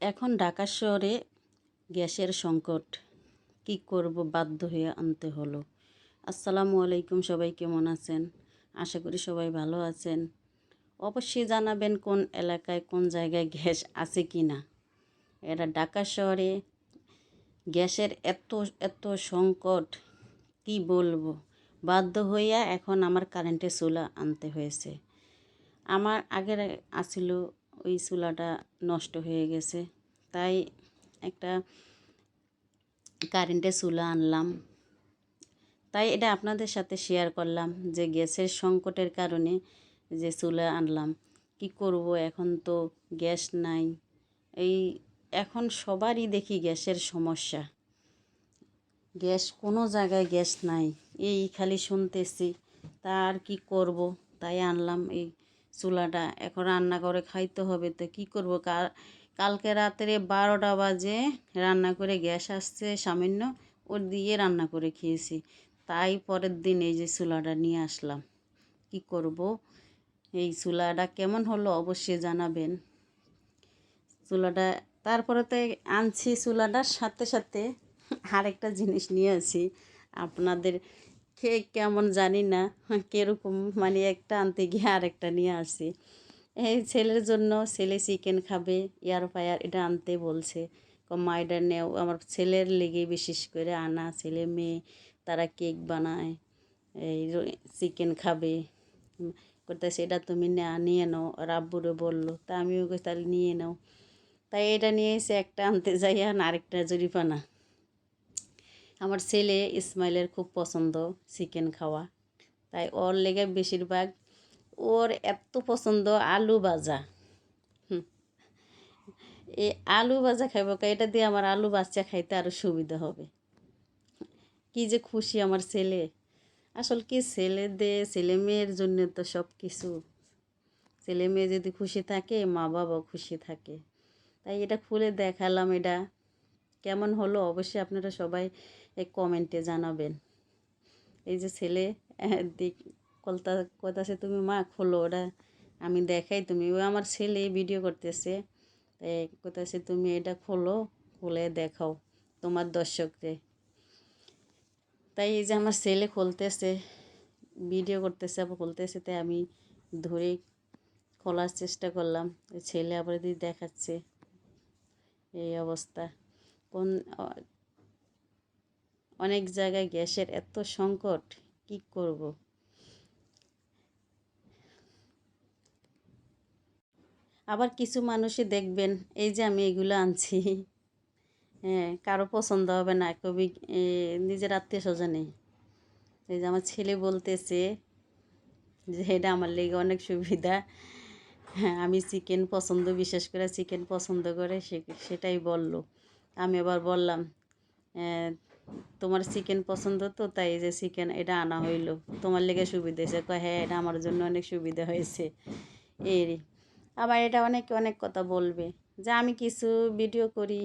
এখন ঢাকা শহরে গ্যাসের সংকট, কি করব, বাধ্য হয়ে আনতে হলো। আসসালামু আলাইকুম, সবাই কেমন আছেন? আশা করি সবাই ভালো আছেন। অবশ্যই জানাবেন কোন এলাকায় কোন জায়গায় গ্যাস আছে কি না। এটা ঢাকা শহরে গ্যাসের এত এত সংকট, কি বলবো। বাধ্য হইয়া এখন আমার কারেন্টের চুলা আনতে হয়েছে। আমার আগের আসিল, ওই চুলাটা নষ্ট হয়ে গেছে, তাই একটা কারেন্টের চুলা আনলাম। তাই এটা আপনাদের সাথে শেয়ার করলাম যে গ্যাসের সংকটের কারণে যে চুলা আনলাম। কি করব, এখন তো গ্যাস নাই। এই এখন সবারই দেখি গ্যাসের সমস্যা, গ্যাস কোনো জায়গায় গ্যাস নাই, এই খালি শুনতেছি। তা আর কি করব, তাই আনলাম এই চুলাটা। এখন রান্না করে খাইতে হবে, তো কী করব। কালকে রাত্রে 12টা বাজে রান্না করে গ্যাস আসছে সামান্য, ওর দিয়ে রান্না করে খেয়েছি। তাই পরের দিন এই যে চুলাটা নিয়ে আসলাম। কি করব, এই চুলাটা কেমন হলো অবশ্যই জানাবেন। চুলাটা তারপরে তো আনছি, চুলাটার সাথে সাথে আরেকটা জিনিস নিয়ে আসি। আপনাদের খেয়ে কেমন জানি না, কীরকম মানে একটা আনতে গিয়ে আরেকটা নিয়ে আসি। এই ছেলের জন্য, ছেলে চিকেন খাবে, এয়ার ফ্রায়ার এটা আনতে বলছে। মা এটা নেও, আমার ছেলের লেগে বিশেষ করে আনা। ছেলে মেয়ে তারা কেক বানায়, এই চিকেন খাবে, করতেছে এটা তুমি নিয়ে নাও। রাব্বুরে বললো, তা আমিও তাহলে নিয়ে নাও। তাই এটা নিয়ে এসে একটা আনতে যাই, আর আরেকটা জরিপানা। আমার ছেলে ইসমাইলের খুব পছন্দ চিকেন খাওয়া, তাই ওর লেগে বেশিরভাগ ওর এত পছন্দ আলু ভাজা। এই আলু ভাজা খাইব, এটা দিয়ে আমার আলু বাচ্চা খাইতে আরও সুবিধা হবে। কি যে খুশি আমার ছেলে। আসল কি, ছেলে মেয়ের জন্য তো সব কিছু। ছেলে মেয়ে যদি খুশি থাকে, মা বাবাও খুশি থাকে। তাই এটা খুলে দেখালাম। এটা কেমন হলো অবশ্যই আপনারা সবাই কমেন্টে জানাবেন। এই যে ছেলে কলতাছে, তুমি মা খোলো ওটা, আমি দেখাই, তুমি। ও আমার ছেলে ভিডিও করতেছে, তাই কোথাছে তুমি এটা খোলো, খুলে দেখাও তোমার দর্শককে। তাই এই যে আমার ছেলে খুলতেছে, ভিডিও করতেছে, আবার খুলতেছে, তাই আমি ধরে খোলার চেষ্টা করলাম। ছেলে আবার দিয়ে দেখাচ্ছে। এই অবস্থা। অনেক জায়গায় গ্যাসের এত সংকট, কি করব। আবার কিছু মানুষই দেখবেন, এই যে আমি এগুলো আনছি, হ্যাঁ, কারো পছন্দ হবে না, কবি নিজের আত্মীয় স্বজনে। এই যে আমার ছেলে বলতেছে যে এটা আমার লেগে অনেক সুবিধা। হ্যাঁ, আমি চিকেন পছন্দ, বিশেষ করে চিকেন পছন্দ করে, সেটাই বললো। আমি আবার বললাম, তোমার চিকেন পছন্দ তো, তাই যে চিকেন এটা আনা হইলো, তোমার লেগে সুবিধা হয়েছে। হ্যাঁ, এটা আমার জন্য অনেক সুবিধা হয়েছে। এরই আবার এটা অনেক কথা বলবে যে আমি কিছু ভিডিও করি,